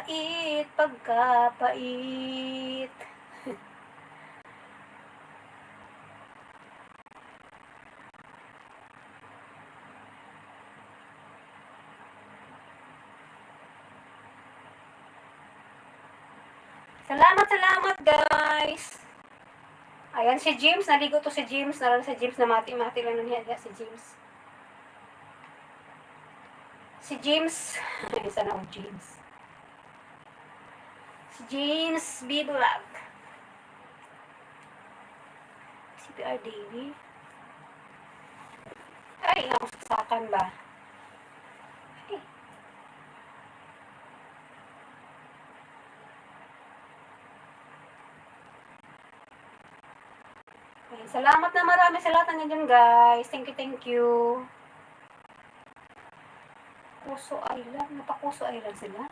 Pagkapait, pagkapait. Salamat guys. Ayan si James, naligo to si James. Naroon si James na mati-mati lang niya si James. Si James, isa na James. Si James B-Vlog. Si PR Davy. Ay, ako sasakan ba? Ay. Ayan, salamat na marami sa lahat ng dyan guys. Thank you. Puso Island. Napakuso Island sila.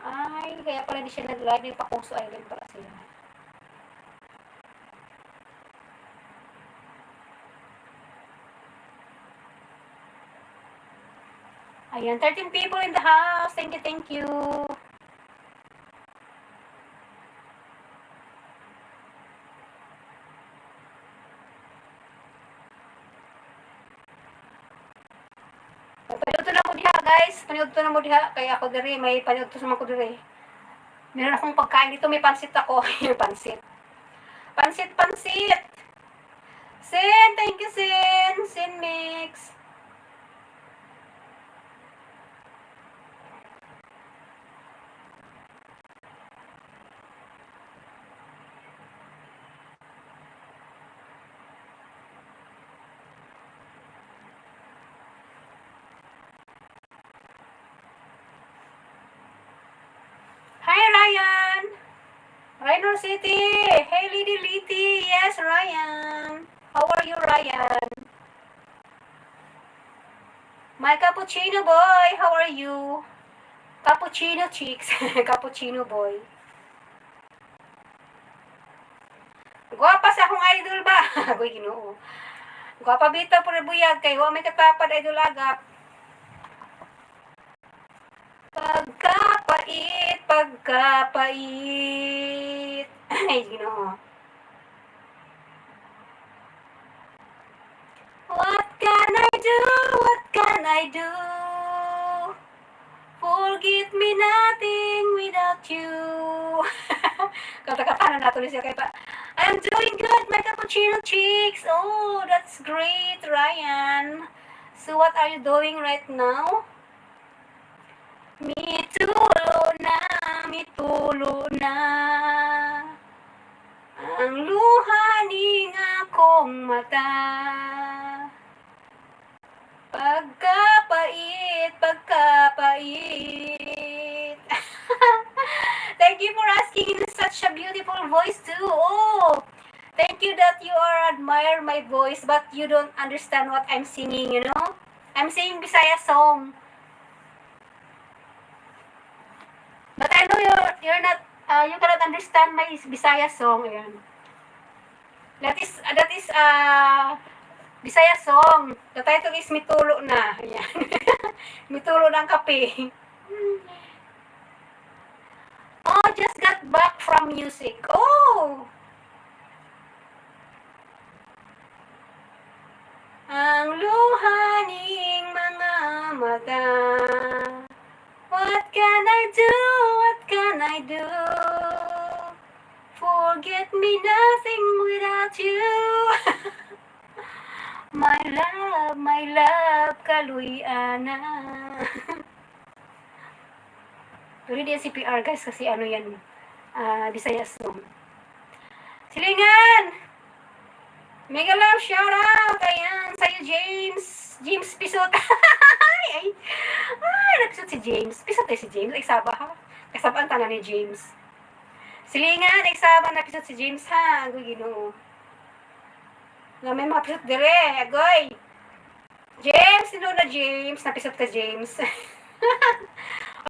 Ay, kaya pala di siya nag-live. Yung Pakuso Island pala sila. Ayan, 13 people in the house. Thank you. Paniudto na mo diha, guys. Paniudto na mo diha. Kaya ako diri, may paniudto sa mga ko diri. Meron akong pagkain dito, may pansit ako. Yung pansit. Pansit. Sin, thank you, Sin. Sin Mix. Hi, Ryan. Rhino City. Hey, Liti. Yes, Ryan. How are you, Ryan? My cappuccino boy, how are you? Cappuccino chicks. Cappuccino boy. Guwapa sa akong idol ba? Agoy Ginoo. Guwapa bitaw pura buyag kay wa may katapad idol agap. Pagkapait. Ay, Ginoo. What can I do? Forget me nothing without you. Kata-kata na nato ni siya kay pa. I'm doing good, my cappuccino chicks. Oh, that's great, Ryan. So what are you doing right now? Mitulo na ang luha ning akong mata. Pagkapait. Thank you for asking in such a beautiful voice too. Oh, thank you that you admire my voice, but you don't understand what I'm singing, you know? I'm singing Bisaya song. But I know you're not, you cannot understand my Bisaya song. Ayan. That is Bisaya song. The title is Mitulo na. Ayan. Mitulo ng kape. Oh, just got back from music. Oh! Ang luha ning mga mata. What can I do? Forget me nothing without you. My love, kaluyana. Pero hindi yan CPR guys, kasi ano yan, Bisaya song. Silingan! Mega love, shout out! Ayan, sa'yo James Pisot. ay, napisot si James. Pisot si James, nagsaba ha. Kasabaan ka na ni James. Silingan, nagsaba na pisot si James ha. Agoy Ginoo. Na may mga pisot dire, agoy. James, sino na James? Napisot ka James.